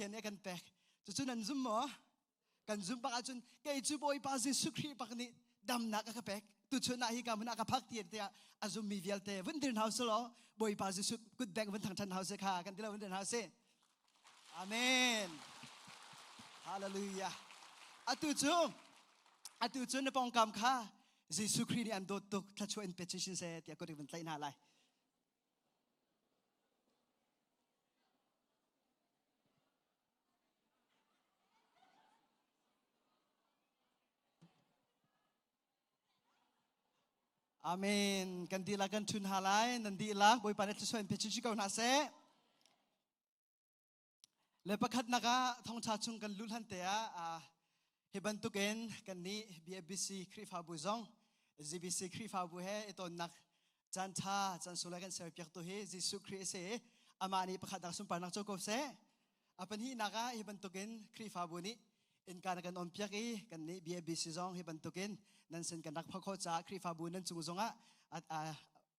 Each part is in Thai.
ทียนเนี่ยกันแปกจุดนั้นซุ่มหมอกันซุ่มปากจุนแกจูบอยปาซิสุครีปากนี้ดำนักกับแปกตุชนะฮิกามันกับพักเตียนเตียอาจุมีเวียลเตวันเดินเฮาส์ล้อบอยปาซิสุกุดแบกวันทางทันเฮาส์ค่ะกันที่เราวันเดินเฮาส์อาเมนฮาเลลูยาตุจูในปองกำค่ะเยซูคริสต์อันโดดตกถ้าช่วยเป็นเชิญเสียเตียก็ได้วันไล่หน้าไล่อาเมนกันดีละกันทุนหาไลนันดีละบอยปานจะช่วยเป็นเชิญเขาหน้าเสเลยประคัดนักท่องชาชุงกันลุลันเตียเฮบันตุกเอนกันนี้ BFBC คริฟาบุซอง ZBC คริฟาบุเฮตอนนักจันทาจันสุเลกันเสียเปียกตัวเฮจิสุคริเสอามานีประคัดนักสุนปานักโจกบเสอาเป็นที่นักเฮบันตุกเอนคริฟาบุนี้อินการกันอมเปียกกันนี้ BFBC ซองเฮบันตุกเอนนั่นเป็นกันนักพักโคจ้าคริฟาบุนั่นจุงซง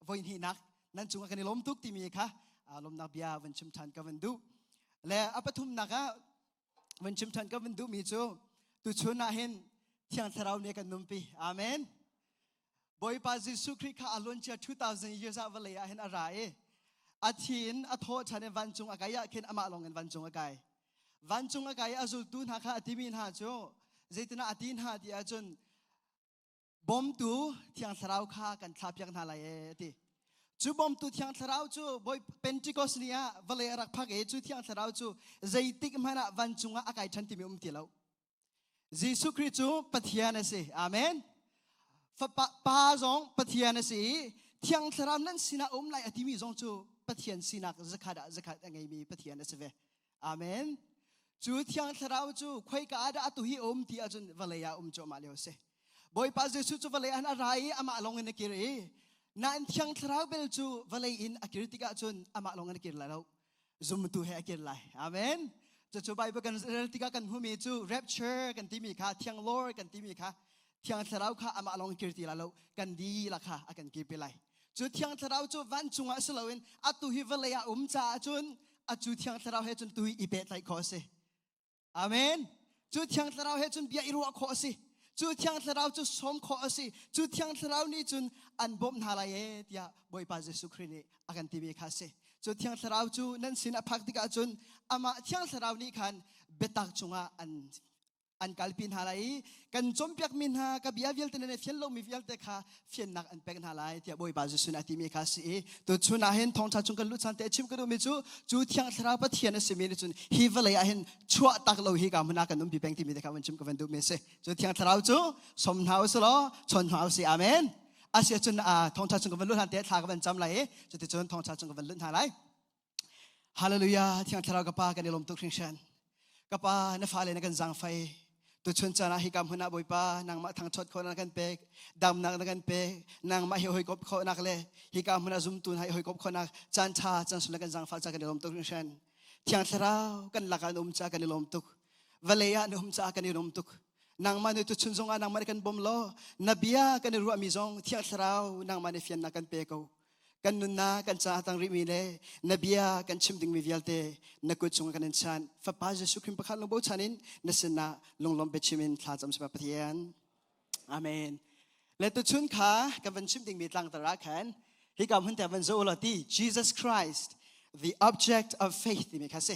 วันที่นักนั่นจุงกันนี้ล้มทุกที่มีค่ะล้มนักเบียวันชุมทันกันวันดูและอปทุมนักวันชุมทันกันวันดูมีจูตุชนะเห็นที่อันเราเนี่ยกันนุ่มปีอาเมนบอยปาจิสุคริข้าอลุนเจ้า2,000 years อาเลยเห็นอะไรอาทินอาโทฉันวันจงอากายเข็นอามาลงเงินวันจงอากายวันจงอากายอาจุตุนหาข้าอธิมินหาโจเจตนาอธินหาที่อาจุนบอมตูที่อันเราข้ากันทับยังนาลายที่จูบอมตูที่อันเราจูบอยเป็นจิโกสเนียวันเลยรักพักจูที่อันเราจูเจติกมันวันจงอากายฉันที่มีที่เราเยซูคริสต์ปฏิญาณสิอาเมนป้าจงปฏิญาณสิที่อังสารนั้นสินะไลอธิมีจงจูปฏิญาณสินักจะขาดยังไงมีปฏิญาณสิเวอาเมนจูที่อังสารจูคุยกับอาตุฮีที่อาจุนวะเลยาจูมาเลวสิบอยป้าเยซูจูวะเลยอันอะไรอามาลงเงินกิรินั่นที่อังสารเบลจูวะเลยอินอากิริติกาจุนอามาลงเงินกิริแล้วจุมตุเฮอากิริไลอาเมนจะจูไปกันเรื่องที่กันหูมีจู rapture กันที่มีค่ะเที่ยง Lord กันที่มีค่ะเที่ยงสาวค่ะอามาลงกิรติแล้วกันดีละค่ะอากันกิไปเลยจูเที่ยงสาวจูวันจุงอาสลาวินอาตุฮิวเลยอาจ่าจุนอาจูเที่ยงสาวเฮจุนตุฮิอีเบตไลขอสิอาเมนจูเที่ยงสาวเฮจุนเบียอิรัวขอสิจูเที่ยงสาวจูสมขอสิจูเที่ยงสาวนี่จุนอันบ่มนาลายที่บอยปาเจสุครินีอากันที่มีค่ะสิจูเที่ยงสาวจูนั่นสินะพักติกาจุนอามาเที่ยงสาวนี่คันเบตักจุงอันกัลปินหาไลกันจมเปียกมินหากับยาวิลเตนเนฟิยนโลมีวิลเตค่ะฟิยนนักอันเป็กหาไลที่บอยบาจุสุนาที่มีค่ะสิตัวจุนาเห็นทองชาจุงกันลุชันเตชิมกันดูมิจูเที่ยงสาวปะเทียนสิมีจุนฮิวเลยเห็นชัวตักโลหิกามันนักกันนุ่มปีแบงที่มีแต่ค่ะวันชิมกันดูมิเซจูเที่ยงสาวจูสมหาวสโลชนหาวสิอาเมนอาเซียจุนทองชาจุงกันลุชันเตทากันจำไลจุดจุนทองชาจุงกันลุหาไลฮาเลลูยาที่อันทราวกับป้ากันในลมตุกคริสเตียนกับป้านฟ้าเลยนักันจังไฟตุชนจานาฮิกามหุนาบอยป้านางมาทางชดคนนักันเป็กดำนักนักันเป็กนางมาเฮยกบคนนักเลยฮิกามหุนาซุมตุนให้เฮยกบคนนักจันทาจันสุนักันจังฟ้าจากกันในลมตุกคริสเตียนที่อันทราวกันลักกันจากกันในลมตุกวะเลยานุจากกันในลมตุกนางมาในตุชนจงนางมาในกันบ่มล้อนบียากันในรัวมิจงที่อันทราวนางมาในเฟียนนักกันเป็กกันนุนนากันจ้าตังริมีเลนบียากันชิมดิ่งมีวิลเตนักกุศลกันชันฟ้าป้าจะสุขิมประคันลงบ่ชันินนัสนาลงลมเบชิมินทาจำสมาปฏิญาณอาเมนและตุชุนขากันวันชิมดิ่งมีตังตระแขนฮิกามันแต่วันโซลตี Jesus Christ the object of faith ที่มีค่ะสิ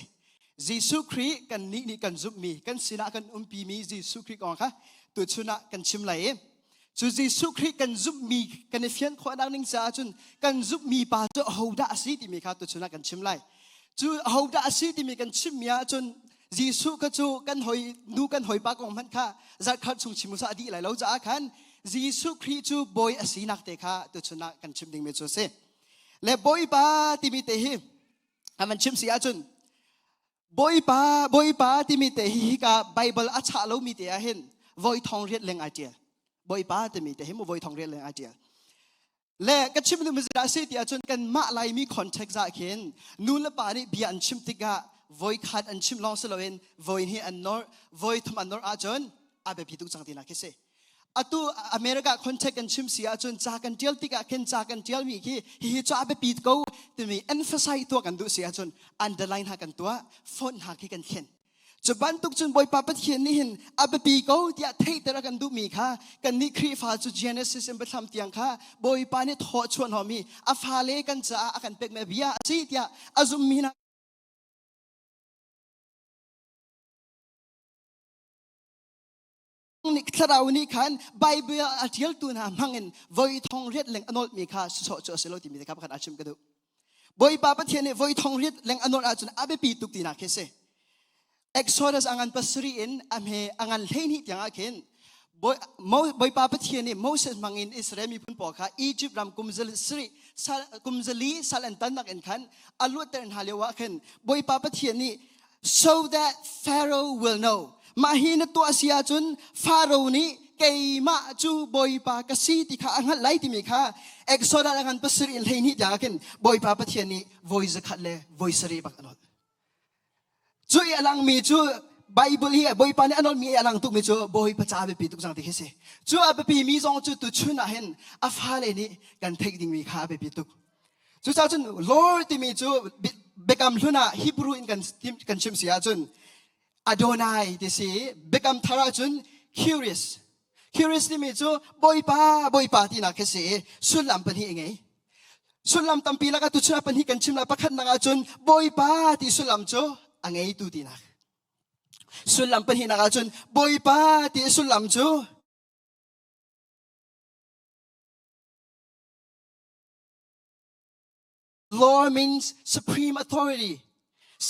เยซูคริสต์กันนี่กันซุบมีกันสินะกันปีมีเยซูคริสต์ก่อนค่ะตุชุนะกันชิมไหลจูเยซูคริสต์กันซุบมีกันในเฟียนขวาดังนิ่งจ้าจุนกันซุบมีป่าจูฮาวดาสีที่มีข้าตัวชนะกันชิมไลจูฮาวดาสีที่มีกันชิมยาจุนเยซูก็จูกันหอยนูกันหอยปากของมันข้าจัดขัดสุงชิมุสาดีไหลเราจะอาคันเยซูคริสต์จูบอยอสีนักเตะข้าตัวชนะกันชิมดิ่งเมจูเซและบอยป่าที่มีเตะมันชิมเสียจุนบอยป่าที่มีเตะฮิกาไบเบิลอัชาเรามีเตะเห็นวอยทองเรียดเลงไอเดียบอยป้าแต่มีแต่เห็นว่าบอยทองเรียนเลยอาเจียและก็ชิมดูมิสดาสิที่อาจนกันมาลายมีคอนเทกซ์จากเห็นนู่นละป่านี่เบียนชิมติกะบอยขาดอันชิมลองสลาวินบอยนี่อันนอร์บอยทำอันนอร์อาจนอาเบพิทุกสังตินักเส atu America contact kan chim sia chun cha kan tial tika ken cha kan tial mi ki hi cha be pit ko ti mi emphasize to kan du sia chun underline ha kan tua font ha ki kan khen chu ban tuk chun boy papat khen ni hin abe pi ko tia thei tera kan du mi kha kan ni khri fa chu Genesis em batham tiang kha boy pa ni tho chuan ho mi a fa le kan cha a kan pek me bia chi tia azum mi naนี่คราวนี้ขันไบเบิลอาทิตย์ตุนหามังเงินวอยทองเรียดแหลงอนอลมีค่าสุดโจเซโลติมีนะครับขันอาชิมกันดูบอยปาปะเทียนวอยทองเรียดแหลงอนอลอาจุนอาเบปีตุกตีนักเคเซเอ็กโซดัสอังอันปัสรีอินอเมอังอันเลนิยังอาเคนบอยปาปะเทียนโมเสสมังอินอิสราเอลมีพุ่นปอกค่ะอียิปต์รำกุมซลีสัลอันตันนักเอ็นขันอาลุตเตอร์ฮาเลวะเคนบอยปาปะเทียนนี่ so that Pharaoh will knowมาหินตัวเสียจุนฟาโรห์นี้เกยมาจูบอยปากสีติขาอังหัดไลติมีค่ะเอกโซดาอังปัสรีเลยนี่อยากเห็นบอยปาปะเทียนนี่ voice ขัดเลย voice รีบักอันนั้นจูอลังมีจูไบเบิลhierบอยปานี่อันนั้นมีอลังตุกมีจูบอยปะจ้าเบปีตุกสังติเฮเซจูอาเบปีมีจงจูตุชุนอาเห็นอาฟาเลนี่กันเทคดิ้งมีค่ะเบปีตุกจูจ้าจุน Lord ติมีจูเบกำลุน่ะฮีบรูอินกันชิมเสียจุนAdonai ที่สิ become ทาราจุน curious นี่มีจูบอยป้าที่นักเสียสุดลำปันฮีเองไงสุดลำตั้มปีละก็ตุชนาปันฮีกันชิมละประคันนักจุนบอยป้าที่สุดลำจูอังไงตุที่นักสุดลำปันฮีนักจุนบอยป้าที่สุดลำจู Lord means supreme authority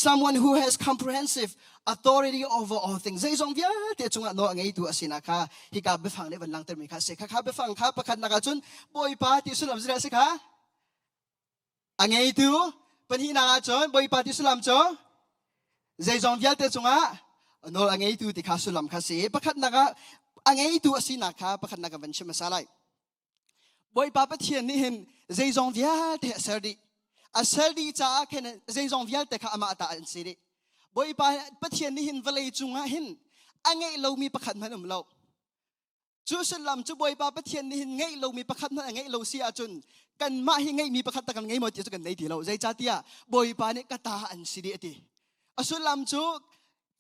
someone who has comprehensive authority over all things ใจจงเวียเตจงอ่ะโนอังไงตัวสินะค่ะที่กาไปฟังในวันหลังเติมมีค่ะเสกค่ะไปฟังค่ะประคันนักจุนบอยป้าที่สุดลำสิสิค่ะอังไงตัวปัญหานักจุนบอยป้าที่สุดลำจูใจจงเวียเตจงอ่ะโนอังไงตัวที่ข้าสุดลำค่ะเสประคันนักอังไงตัวสินะค่ะประคันนักวันชิมมาสลายบอยป้าปะเทียนนี่เห็นใจจงเวียเตเสดีอาเสดีจ้าแค่นั้นใจจงเวียเตข้าอามาตาอันสิริบอยปะเทียนนี่เห็นวลัยจุงเห็นอังไงเรามีประคันมันเราจูสลัมจูบอยปะเทียนนี่เห็นไงเรามีประคันมันอังไงเราเสียจุนกันมาเห็นไงมีประคันตะกันไงหมดจะกันไหนทีเราใจจ้าเตียบอยปะเนี่ยกตาอันสิริตีอาสลัมจู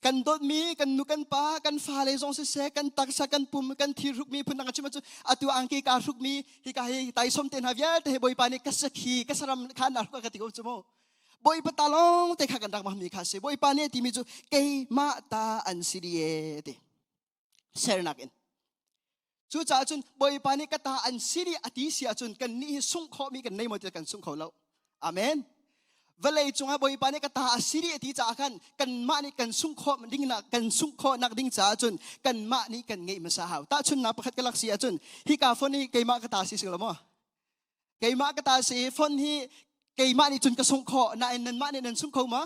กันโดดมีกันนุกันป้ากันฟ้าเลยส่งเสียกันตักสักกันปุ่มกันทีรุกมีพุ่นนังจุมาจูอาตัวอังกีการุกมีที่กายไตสมเต็นหาเวียแต่บอยปะเนี่ยกัสขีกัสรำขันนักกติกาจูโมบอยปตาลงแต่ข้ากันดักมามีข้าเสียบอยปานี่ที่มีจูเกยมาตาอันสิริเอติเซอร์นักอินจูจ้าจุนบอยปานี่ก็ตาอันสิริอติเสียจุนกันนี่สุ่งขอมีกันในหมดกันสุ่งขอแล้วอาเมนเวลาจุงอาบอยปานี่ก็ตาสิริอติจ้ากันมานี่กันสุ่งขอมันดิ้งนักกันสุ่งขอนักดิ้งจ้าจุนกันมานี่กันไงมาสาวตาจุนนับประคัดกันลักเสียจุนฮิกาฟอนนี่เกยมากตาสิสิละมั้งเกยมากตาสิฟอนที่เกยมานี่จุนกระสงขอนานันมานี่นันสุ่งขอมา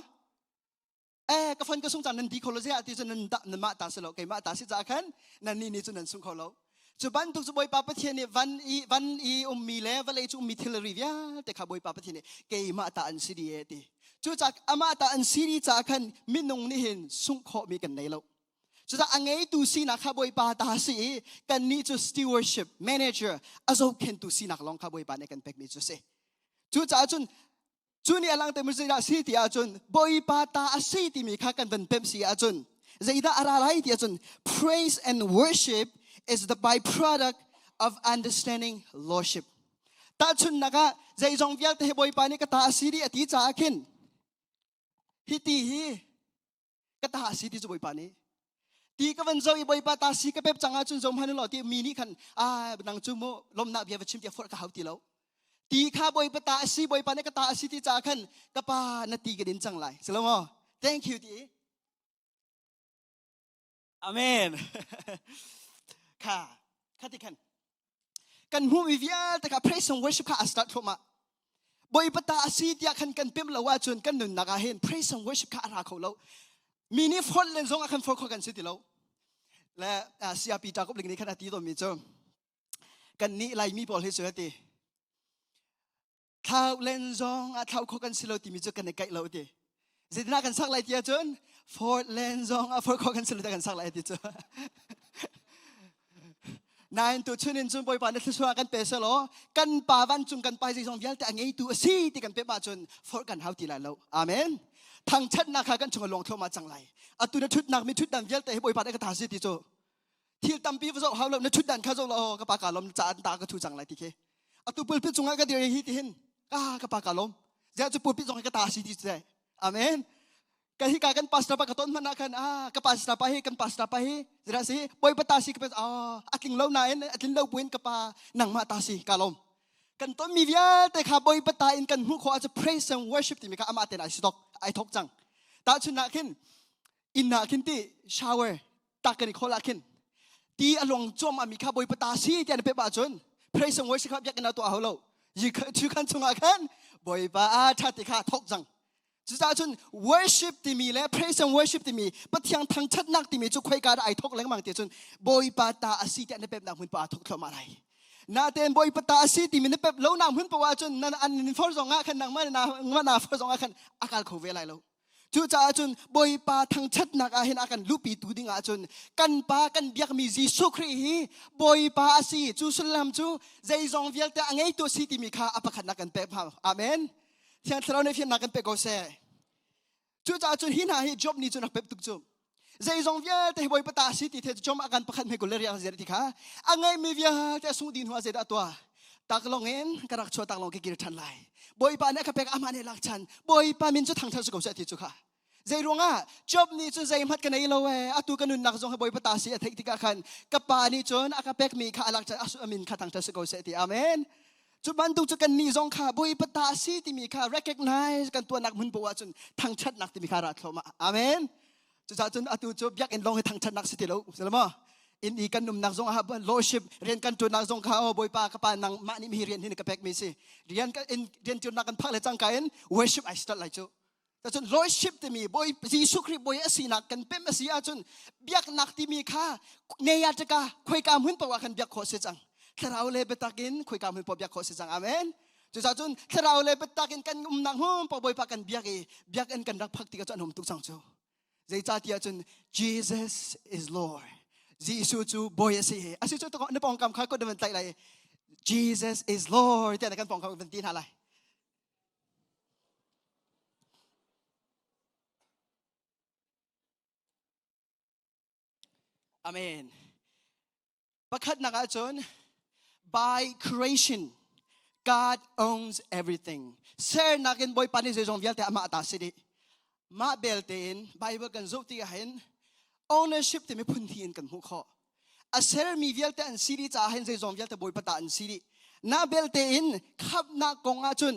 กระฟันกระสงจันนันดีโคโลเซียที่จุนนันมาตาสิละเกยมาตาสิจ้านันนี่จุนนันสุ่งขอแล้วจุบันทุกสบอยปาปะเทียนนี่วันอีมีเล่วันเลยจุมีเทเลรีวิอาแต่ข้าบอยปาปะเทียนนี่เกยมาตาอันสิริเอติจุจากอามาตาอันสิริจากมินงนี่เห็นสุ่งขอมีกันในแล้วจุจากอังเอตูสีนักข้าบอยปาตาสิกันนี่จุ stewardship manager อาจจะเห็นตูสีนักลองข้าบอยปาในกันเป็กมีจุเสจูจ้าจุนจูนี่อลังเต็มสิอาสิที่อาจุนบอยปาตาอาสิที่มีข้ากันเป็นเป๊ปซี่อาจุนใจดาอะไรที่อาจุน praise and worship is the byproduct of understanding lordship ตาจุนนักใจจงเวียลเทบอยปานี่ก็ตาอาสิที่อธิจ้าขึ้นฮิตีฮีก็ตาอาสิที่จะบอยปานี่ตีก็วันเจ้าอีบอยปาตาสิก็เป็บจังอาจุนจงพันหล่อที่มีนี่ขันนังจูโมลมนาเบียบชิมเดียฟอร์กเขาตีแล้วตีข้าบอยปตาสิบอยปานี่ก็ตาสิที่จ้าขันก็ปานาตีกันดินจังไรสลามอ thank you ตีอาเมนข้าที่ขันกันหูวิญญาณแต่ข้า praise and worship ข้าอัสตัดเข้ามาบอยปตาสิที่ขันกันเปี่ยมละว่าจนกันหนุนนักเห็น praise and worship ข้าราเขาแล้วมีนี่ฟอนเลนซองขันฟอนเขากันสิที่แล้วและเสียปีจากก็เป็นนี้ขนาดที่ตัวมีเจ้ากันนี่ไล่มีบอลให้สวยตีข้าวเล่นซองข้าวข้กันสิโลติมีจุกันในไก่เราตีจิตนากันสักหลายทีจนฟอร์ดเล่นซองฟอร์ดข้กันสิโลติกันสักหลายทีจน นายตัวชุนินจุนบอยปานที่สวากันเปสโลกันป่าวันจุนกันไปสิสองเวลแต่ไงตัวสีที่กันเปมาจนฟอร์กันเฮาตีลาโลอาเมนทางชัดนักกันชงลงเข้ามาจังไรอตุนชุดนักมีชุดดันเวลแต่ให้บอยปานได้กระถาสิติโจที่ตั้มปีฟโซเฮาเราในชุดดันข้าโจโลกปากาลมจานตากระทุจังไรที่เคอตุปุลพิจุงกันเดียวฮิติหินกปากาลมจะจะปุลพิจุงกันกระถาสิติเจอาเมนkahit kan pas dapat katon manakan kapas dapat kan pas dapat jelas sih boy patasi kapas atling law nain atling law buin kapa nang matasi kalom kan ton mi via te kha boy patain kan hu kho as a praise and worship ti mi ka ama ten I talk jang ta chuna kin inna kin ti shower takani khola kin ti along chom ami kha boy patasi ti an pe ba chun praise and worship kha yak na to ahlo yi chu kan chunga kan boy pa thati kha talk jangจุดจุด worship ที่มีและ praise and worship ที่มีปะเทียงทางชัดนักที่มีจุดคุยกันไอทอกเลี้ยงมังเตียจุนบอยปาตาอาศิเตนเป๊บนักหุ่นปาทอกเข้ามาไรนาเตนบอยปาตาอาศิที่มีเป๊บเล่านำหุ่นปว่าจุนนั่นอันนี้ฟอร์ซองะขันนังมันนาฟอร์ซองะขันอากาศเขาเวลัยแล้วจุดจุดบอยปาทางชัดนักอาเห็นอาการลูปีตูดิ้งอาจุนกันปากันเบียกมีจีสุครีฮีบอยปาอาศิจุสุลลัมจุใจจงเวียลแต่อังไงตัวสิที่มีข้าอภักนักกันเป๊บฮะอาเมนเทียนเราในเพียงนักกันเป๊บก็เซ่จุดจุดหินหาให้ job นี้จุดนักเป๊บตุกจุดใจจงเวียแต่บอยปตาสิติเทจอมอาการประคันไม่กุเลเรียเจริญที่ข้าอังไงมีเวียแต่สุดินหัวเจริญตัวตักลงเงินกระดักชัวตักลงกิริทันไลบอยปาเนี่ยข้าเป็กอามันเอลักชันบอยปามินจุดทางเธอสุกเสติจุข้าใจรงอ่ะ job นี้จุดใจมัดกันในโลเวอตุกันนุนนักจงให้บอยปตาสิเทติกาขันกับปานี้จุนอาข้าเป็กมีข้าลักชันอาสุอามินข้าทางเธอสุกเสติอาเมนจุดบันทุกจุดกันนิจงข้าบอยปตาสีที่มีข้า recognize กันตัวนักมุนบัวจนทางชัดนักที่มีข้ารักเข้ามาอาเมนจุดจนอตุจุดยักษ์เอ็นลงให้ทางชัดนักสิที่เราใช่ไหมอินอีกันนุ่มนักจงอาบ lordship เรียนกันตัวนักจงข้าบอยปากระปานังมานี่มีเรียนที่นี่กับเป็กมีสิเรียนกันเรียนจุดนักกันพักเลยจังกัน worship I start เลยจุดแต่จน lordship ที่มีบอยจีสุคริบอยสีนักกันเป็นมาสีอาจนยักษ์นักที่มีข้าเนียจะกาคุยการหุ่นบัวกันยักษ์โคเสจังถ้าเราเลยไปตักินคุยกันมันปอบยักษ์โคสิจังอาเมนจุดจุดถ้าเราเลยไปตักินกันนังหุ่นปอบอยปากันยักษ์กันรักพักติกจนหุ่นตุกสังจูใจจ่าที่จุด Jesus is Lord จีซูจูบอยสิอาศัยจุดตรงนั้นปองคำข้าก็เดินใจเลย Jesus is Lord แต่ในการปองคำเป็นตีนอะไรอาเมนประคัดนักจุดby creation God owns everything เser nakin boy panis jong vialte ama atasidi ma beltein Bible kan zoti gahen ownership te me puntin kan hukho a ser mi vialte an siri cha hen jong vialte boy pata an siri na beltein khap na konga chun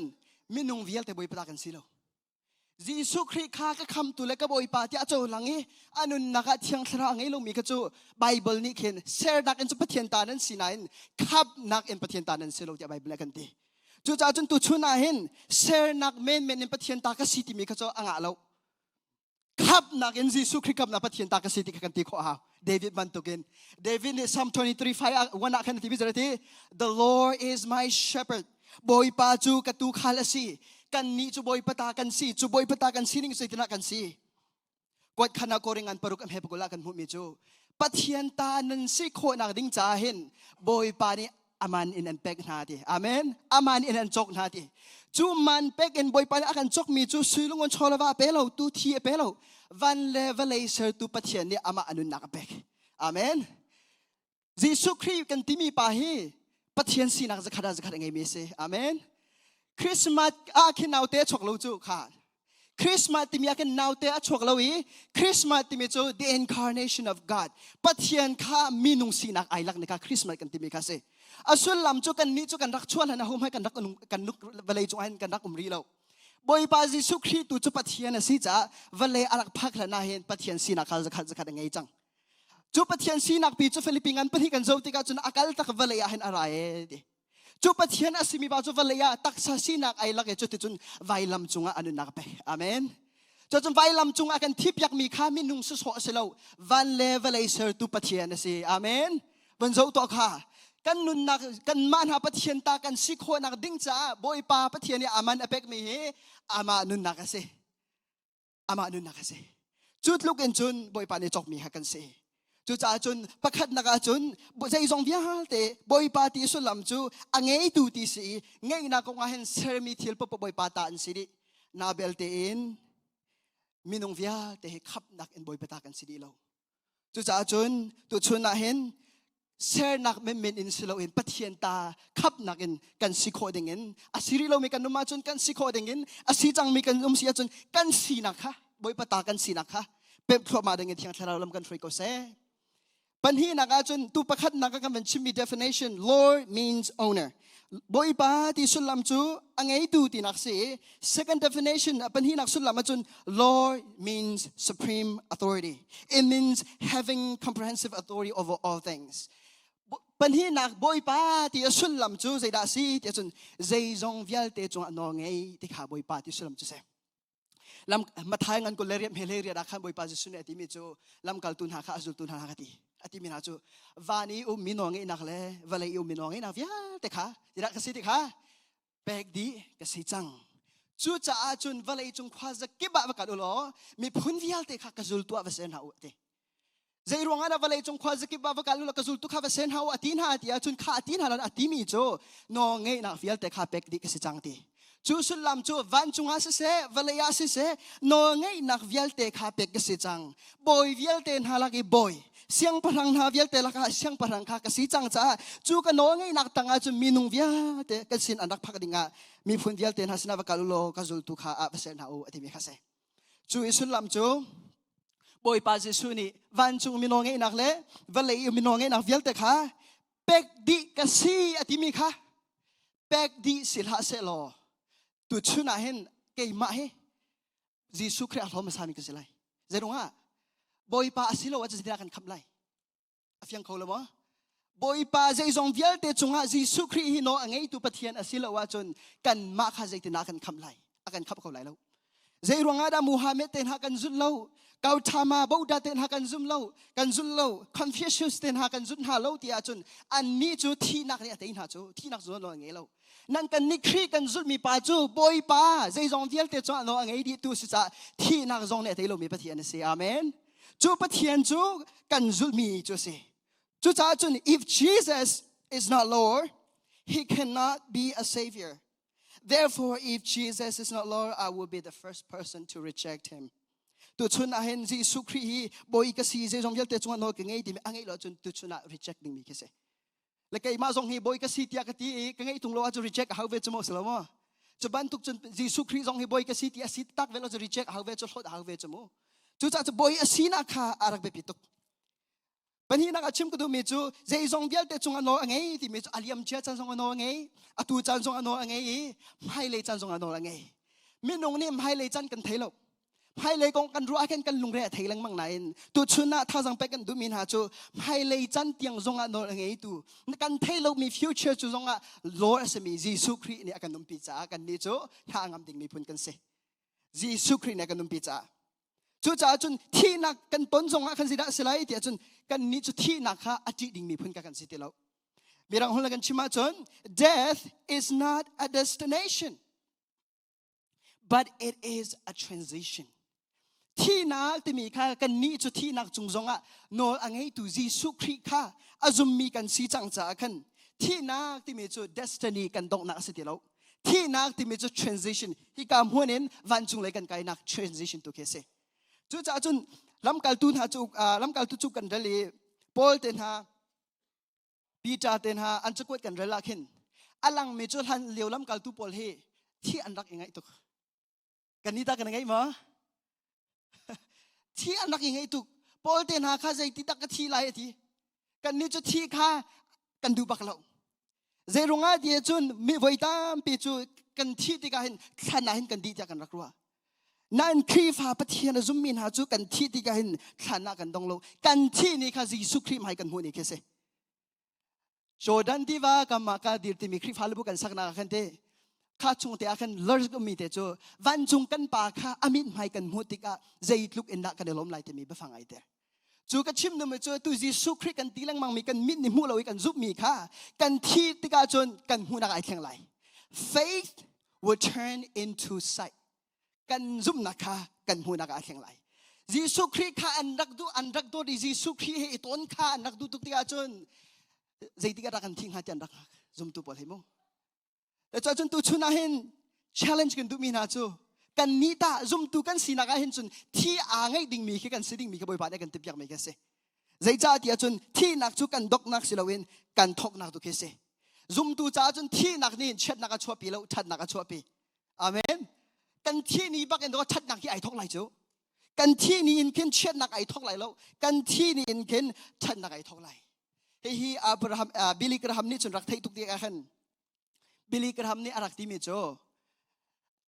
minung vialte boy pata kan silo Jisu Christข้าก็คำตุเลก็บอยปาที่อาจารย์หลังนี้อันนั้นนักเที่ยงสระไงลงมีก็จูไบเบิลนี่เขียนเชร์นักเอ็นจุปเทียนตานั้นสินายขับนักเอ็นปเทียนตานั้นสิลงจากไบเบิลกันดีจู่จ้าจนตุชุนาเห็นเชร์นักเมนเอ็นปเทียนตาก็สิที่มีก็จูอ่างเราขับนักเอ็นจิสุคริสขับนักปเทียนตาก็สิที่กันดีข้อหาเดวิดบันตุกินเดวิดในPsalm 23:5วันนักขันที่พิจารณา The Lord is my shepherd บอยปาจูกตูคาลสีกันนี้จูบอยปตากันสีจูบอยปตากันสีนิ่งสุดที่นักกันสีกวดขณะโกริงันปรุกอเมปกุลากันหูมิจูปะเทียนตานันสิโคนักดิ้งจ่าเห็นบอยปานี่อามันอินอันเป็กนาทีอาเมนอามันอินอันจกนาทีจูมันเป็กอินบอยปานี่อากันจกมีจูซื้อลงวันชอลว่าเปล่าตูทีเปล่าวันเลเวลเซอร์ตูปะเทียนนี่อามาอนุนักเป็กอาเมนยิสุคริสกันที่มีปาฮีปะเทียนสีนักจะขัดยังไงมีเสอาเมนคริสต์มาสอาคินนาวเตะฉกลูจูค่ะคริสต์มาสที่มีอาคินนาวเตะฉกลูอีคริสต์มาสที่มีจู the incarnation of God ปัจเจียนข้ามีนุ่งสีนักไอลักในข้าคริสต์มาสกันที่มีข้าเสอสุลลำจูกันนี้จูกันรักชวนนะหุ่มให้กันรักกันนุกเวลัยจูให้กันรักรีเราบอยปาจิสุคริสตูจูปัจเจียนสิจ้าเวลัยอารักพักละนาเห็นปัจเจียนสีนักข้าจะขัดยังไงจังจูปัจเจียนสีนักปีจูฟิลิปปินส์กันปนที่กันโจมตีกันจนอากาศตักเวลัยเห็นอะไรดิจูปัจเจียนอาศิมีบาจูเวลยาตักษาสีนักไอลักจุดที่จุนไวลำจุงอนุนักไปอาเมนจุดไวลำจุงอากันทิพยักมีข้ามินุงสุสโสเลววันเลเวลเซอร์ตูปัจเจียนสิอาเมนวันโจตัวข้ากันนุนนักกันมันหาปัจเจียนตากันสิโคนักดิ้งจ้าบอยปาปัจเจียนนี่อามันอเปกมีอามานุนนักสิอามานุนนักสิจุดลูกเอ็นจุนบอยปานี่จอกมีหักกันสิ จูจ่าจุนประคัดนักจุนใจทรงวิหารเตบอยปาติสุลัมจูอังเงยตูติสีเงยนักงาเห็นเซอร์มิทิลปปบอยปาตาอันสิรินาเบลเตอินมินงวิหารเตขับนักอินบอยปาตากันสิริเราจูจ่าจุนตุชุนนาเห็นเซอร์นักเมนเมนอินสิเราอินปะเทียนตาขับนักอินกันสิโคเดงินอาศิริเรามีกันนุมาจุนกันสิโคเดงินอาศิจังมีกันนุมเสียจุนกันสีนักค่ะบอยปาตากันสีนักค่ะเป็นพรมาเดงินที่เราลำกันฟรีโกเซ่ปัญหานักจุนตุประคัดนักกันเป็นชิมี definition Lord means owner บอยปาที่สุดลำจูอังไงตูที่นักสี second definition ปัญหานักสุดลำจุน Lord means supreme authority it means having comprehensive authority over all things ปัญหานักบอยปาที่สุดลำจูใจดาสีที่จุนใจจงวิลเตจงอันนองไงที่ขาบอยปาที่สุดลำจูเสลำมาทายงันกุเลเรียมเฮเลเรียดักขันบอยปาจิสุนเอติมิจูลำกัลตุนหาข้าจุลตุนหาคติอติมินาจูวานีอุมินองไงนักเลวเลยอุมินองไงนักวิาเตขาจิรักสิเตขาเป็กดีกสิจังจูจ่าจุนวเลยจุงควาจะกิบะวกัดอุลอมีพุนวิาเตขากจุลตัววเซนหาอุเตใจรวงอันวเลยจุงควาจะกิบะวกัดอุลกจุลตัวข้าวเซนหาอุอตินหาติอาจุนข้าอตินหาลันอติมิจูนองไงนักวิาเตขาเป็กดีกสิจังตีจูสุลลัมจูวันจุงอาเสวเลยอาเสนองไงนักวิาเตขาเป็กกสิจังบอยวิาเตนหาลักบอยเสียงพลังนาวิลเตลักเสียงพลังข้ากสิจังจ้าจูกันน้องไงนักตั้งอาจุมีนุ่งวิลเตกันสินอันดักพักดิ่งอ่ะมีพุ่นวิลเตนหาสนาวกัลโลกัจุลตุข้าอาเปเซนหาอุอติมิคาเซจูอิสุลลัมจูบอยปาจิสุนีวันจุงมีน้องไงนักเล่วันเลยมีน้องไงนักวิลเตข้าเป็กดิกสิอติมิข้าเป็กดิสิลฮาเซโลตุชุนาเห็นเกยมาเฮจิสุคริอัลลอฮ์มาสามีกันสิไลเจรงอ่ะบอยปาสิโลว่าจะได้กันคำไลอฟยังเขาเลยมั้งบอยปาใจทรงเดียลเตจงอาจิสุครีฮิโนอังไงตุปะเทียนสิโลว่าจนกันมาข้าใจตินากันคำไลอากันขับเขาไลแล้วใจรวงอาดามูฮัมเหม็ดเตนหากันจุลเลวกาวธามาบูดาเตนหากันจุลเลวกันจุลเลวคอนฟิวชัสเตนหากันจุลฮาเลวที่อาจนอันนี้จูที่นักเนี่ยเตนหาจูที่นักจุลเลวอังไงเลวนั่นกันนิครีกันจุลมีปาจูบอยปาใจทรงเดียลเตจงอาโนอังไงดีตุสิจ้าที่นักจงเนี่ยเตโลมีปะเทียนเสียอาเมนจูปะเทียนจูกันจุลมีจูเสจูจ้าจุน if Jesus is not Lord he cannot be a savior therefore if Jesus is not Lord I will be the first person to reject him ตุชุนอาเห็นจิสุครีบอยกษีเจจงยัลเตจงโนกังไงดิอังไงเราจุนตุชุนอา reject ดิ่งมีแค่เสแล้วก็มาจงฮีบอยกษีที่อาคติกังไงตุงเราจะ reject เขาเวจโมสละมั้งจะบันทุกจุนจิสุครีจงฮีบอยกษีที่อาศิตักเวลาจะ reject เขาเวจโลดเขาเวจโมจูจ่าจะบอยอาศินักข้าอารักเบปิตุกปัญหานักชิมก็ดูมีจูเจจงเดียลเตจงอันโนอังไงที่มีจูอาลียมเจ้าจันจงอันโนอังไงอาตูจันจงอันโนอังไงไม่เลยจันจงอันโนอังไงมีนงนี่ไม่เลยจันกันเทลไม่เลยกงกันรัวกันลุงเร่เทลังมังไหนตูชุนน่ะท่าจังไปกันดูมีหาจูไม่เลยจันเตียงจงอันโนอังไงตูกันเทลมีฟิวเจอร์จูจงอ่ะลอร์สมีจีสุครีเนี่ยกันนุ่มพิจากันนี่จูถ้างามดิ่งมีพุ่นกันเสจีสุครีเนี่ยกันนุ่มพิจาจูจ่าจุนที่นักกันต้นจงอาคันสิดาสไลด์ที่จุนกันนี้จุที่นักข้าอจิดิ่งมีพุ่นกันสิเตลมีรังหุ่นละกันชิมาจุน death is not a destination but it is a transition ที่นักที่มีข้ากันนี้จุที่นักจงจงอ่ะโนอังให้ตุจีสุคริข้าอาจุมมีกันสีจังจ่าคันที่นักที่มีจุ destiny กันตกนักสิเตลที่นักที่มีจุ transition ที่การหัวเน้นวันจุงเลยกันไกนัก transition ตัวเคสจูจ่าจุนลำกัลตุนหาจุลำกัลตุจุกันเรลีปอลเตนหาปีจาเตนหาอันจุกวดกันเรลักเห็นอลังเมจุหันเลี้ยวลำกัลตุปอลเฮที่อันรักยังไงตุกกันนี่ตากันยังไงมั้งที่อันรักยังไงตุกปอลเตนหาข้าใจติดตักที่ไรทีกันนี่จุที่ข้ากันดูบักเราเจรุงอาเดียจุนมีไว้ตามปีจูกันที่ที่กันเห็นขนาดเห็นกันดีจากกันรักรัวนั่นครีฟ้าปะเทียนจุ่มมินหาจุกันที่ที่กันขนากันตรงโลกันที่นี่ข้าจิสุครีมให้กันหัวนี่แค่เสโจดันที่ว่ากันมาการดิลที่มีครีฟ้าลูกกันสักนากันเตะข้าจงเตะกันเลิศก็มีเตะโจวันจงกันปากข้าอามินให้กันหัวติกาใจลุกเอ็นดักกันล้มไหลที่มีไปฟังไอเตะจูกันชิมดูมาโจตุจิสุครีกันตีลังมังมีกันมิดในหัวเราอีกันจุ่มมีข้ากันที่ที่กันจนกันหัวนักไอแข็งไหล faith will turn into sightกันซุ่มนักข้ากันหูนักอาเข่งไหล ยิสุคริข้าอันรักดูดิยิสุคริให้ต้นข้าอันรักดูตุกติกาจนใจติการักันทิ้งหาจันรักซุ่มตุปอลให้มั้งแต่จนตุชุนาเห็น challenge กันตุมีนาจูกันนี้ตาซุ่มตุกันสีนักเห็นจนที่อ่างไอ้ดิ่งมีแค่กันสีดิ่งมีแค่บ่อยบาทกันติบยักไม่แค่เสใจจ้าที่จนที่นักจูกันดอกนักสิลาเวนกันทอกนักตุแค่เสซุ่มตุจ้าจนที่นักนี่เช็ดนักชัวปีแล้วชัดนักชัวปีอาเมนกันที่นี้บักกันตัวชัดนักที่ไอทอกไหลจูกันที่นี้อินเคนเช็ดนักไอทอกไหลแล้วกันที่นี้อินเคนชัดนักไอทอกไหลเฮียอับราฮัมบิลิกราฮัมนี่จนรักไทยทุกที่กันบิลิกราฮัมนี่อารักที่มีโจ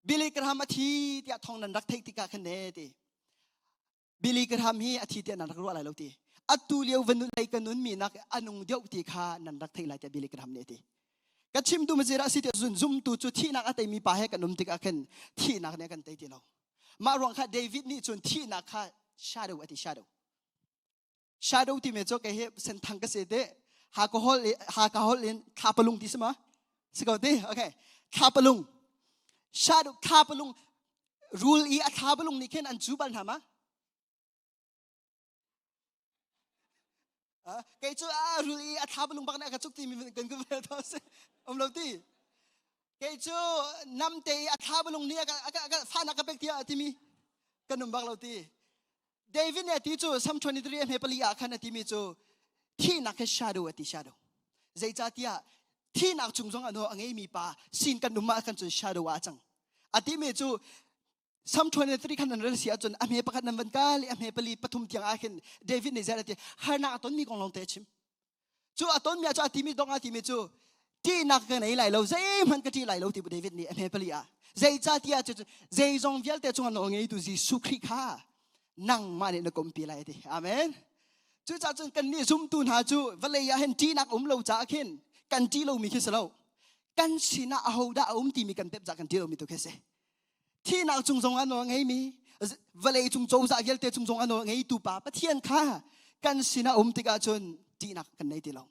บิลิกราฮัมอาทิตย์ทองนันรักไทยติกากันเนติบิลิกราฮัมฮีอาทิตย์นันรักรู้อะไรแล้วติอัตุเลียววันนู้นไลกันนู้นมีนักอนุเดียวติข้านันรักไทยไลแต่บิลิกราฮัมเนติกัดชิมดูมันจะรักสิเดียวซุ่มตูจุดที่นักอาศัยมีป่าให้กันนุ่มติกากันที่นักเนี่ยกันไทยติเรามารวงข้าเดวิดนี่จนที่นักข้า shadow อธิ shadowที่เมื่อโจก็เห็นเส้นทางก็เสด็จหากฮอลเลนข้าปลุงที่สมะสกอตตี้โอเคข้าปลุง shadow ข้าปลุง rule อีข้าปลุงนี่แค่อันจูบันทำมะแกจูrule อีข้าปลุงบักนักจุกที่มีกันก็เป็นตัวเสเราที่แกจูนำเตะข้าปลุงนี่ก็ฟ้านักเป็กที่ที่มีกันนุ่มบักเราที่เดวิดเนี่ยที่จูซัม23เฮปลีอาคันที่มีจูที่นักแค่ shadow ที่ shadow ใจจ้าที่นักจุงจงอันโนอังเอมีป่าสินกันนุ่มมากันจู shadow อาจังที่มีจูซัม23คันนั้นเสียจนอเมริกานันวันกาลีอเมริกาลีปฐุมเทียงอาคินเดวิดเนี่ยจะที่ฮานาต้นมีกองลงเตชิมจูต้นมีจูที่มีดงที่มีจูที่นักกันไหนไหลเราใจมันก็ที่ไหลเราที่เดวิดเนี่ยอเมริกาลีใจจ้าที่จูใจจงเวลเตจงอันโนอังเอดูจีสุขริข้านั่งมาเนี่ยนักกรมปีไรที่อาเมนจู่จ้าจนกันนี่ซุ่มตูนหาจู่วันเลยอยากเห็นที่นักเราจ้าเห็นกันที่เรามีแค่สโลกันสินะเอาด่าที่มีกันเต็มจากกันที่เรามีตัวแค่เสที่นักจุงจงอันนั้นไงมีวันเลยจุงโจจากเยลเตจุงจงอันนั้นไงตูป่าปะเทียนข้ากันสินะที่กาจนที่นักกันในที่เรา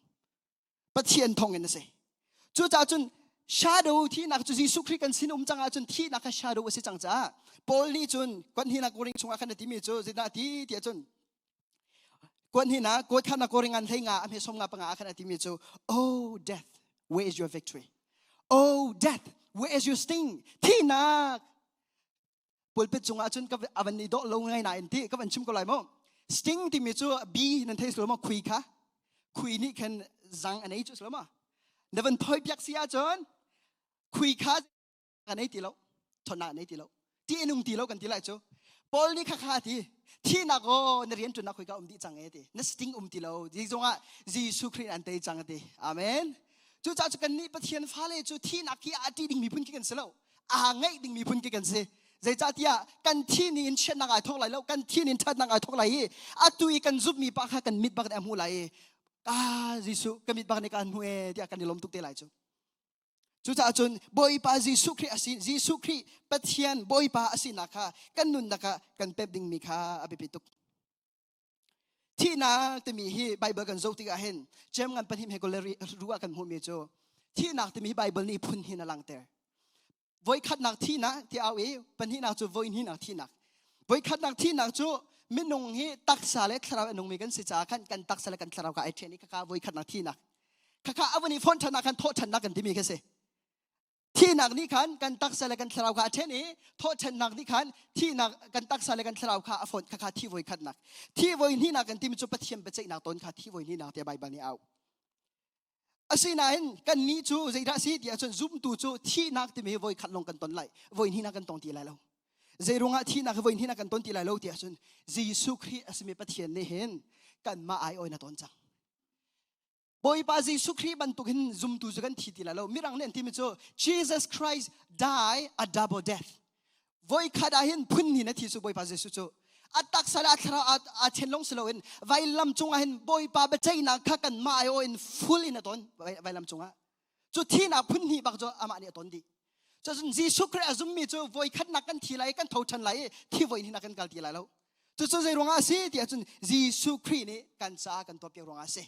ปะเทียนทองเงินเสจู่จ้าจน shadow ที่นักจุดสุขริกันสินะจังอาจนที่นัก shadow สิจังจ้าพอลนี่จนกวนหินักกริงชงอาคันที่มีจูจินาที่ที่จนกวนหินักกวนขันนักกริงอันเทงาอเมซอมงาปังอาคันที่มีจู oh death where is your victory oh death where is your sting ที่นักพอลเป็ดชงอาจนกับอวันนี้โดลงไงนายที่กับอันชิมก็เลยมั้ง sting ที่มีจูบีนั่นเทสโลมาคุยค่ะคุยนี่แค่จังอันนี้จูสโลมาเดี๋ยววันพอยพิกเสียจนคุยค่ะอันนี้ที่เราทนอันนี้ที่เราที่นุ่งตีเรากันตีไรจูพอลนี่ข้าที่นักโอ้นเรียนจนนักคุยกับดีจังเอตินั่นสติงตีเราจีจงอ่ะจีสุคริอันเตจังเอติอาเมนจูจ้าจุกันนี่ปะเทียนฟ้าเลยจูที่นักที่อาทิดิ่งมีพุ่นกันเสียแล้วไงดิ่งมีพุ่นกันเสียใจจ้าที่กันที่นี่เช่นนักไอทอกไหลแล้วกันที่นี่ชัดนักไอทอกไหลตุยกันซุบมีปากกันมิดปากแต่หูไหลจีสุกันมิดปากในการหูที่กันนี่ลมตุกเตไหลจูจู่จ้าจนบอยปาจีสุคริอาศิจีสุคริปะเทียนบอยปาอาศินักะกันนุนนักะกันเป๊บดิ่งมีข้าอภิปิตุกที่นักจะมีฮีไบเบิลกันโจติกาเห็นเจมกันปนิมเฮกเลรีรู้กันหัวเมโจที่นักจะมีไบเบิลนี่พุ่นหินาลังเตอร์ไว้ขัดนักที่นักที่เอาปนินักจูไว้หินักที่นักไว้ขัดนักที่นักจูมินงฮีตักสาเลคราวนุ่งมีกันสิจ้ากันตักสาเลกันคราวกับไอเทนี่ข้าไว้ขัดนักที่นักข้าเอาวันนี้ฟอนชนะกันโทษชนะกันที่มีแค่เสที่นักนี่ขันกันตักสาเลกันคราวกับเช่นนี้โทษชนักนี่ขันที่นักกันตักสาเลกันคราวกับฝนข้าที่ไว้ขัดนักที่ไว้นี่นักกันที่มันจะปะเทียมไปใจนักต้นข้าที่ไว้นี่นักที่ใบบันนี้เอาอาศัยนั้นกันนี้จูใจรักสิเดียจนซุ่มตูจูที่นักที่มีไว้ขัดลงกันต้นไหลไว้นี่นักกันต้นตีไหลแล้วใจรุ่งอาที่นักไว้นี่นักกันต้นตีไหลแล้วเดียจนจีสุคริอาศัยมีปะเทียนนี่เห็นกันมาไอโอยนักต้นจังบอยปาจีสุคริบันตุกินซุ่มตูจูกันที่ตีไหลแล้วมิรังเนี่ยที่มีจู Jesus Christ die a double death ไว้ขัดอาเห็นพุ่นนี่นะที่จูบอยปาจีสุจูอัตตักสลัดคราอาเชนลงสโลอินไวลำจงอาเห็นบอยปาเบใจนักขักันมาไอโออินฟูลอินตอนไวลำจงอาจุดที่นักพุ่นนี่บักจูอามาเนี่ยตอนดีจะจนจีสุคริอาซุมมีจูไว้ขัดนักกันที่ไหลกันเท่าชันไหลที่ไว้นี่นักกันกัลที่ไหลแล้วจุดใจรองอาศัยที่จนจีสุครินี่กันจ้ากันตัวเปียรองอาศัย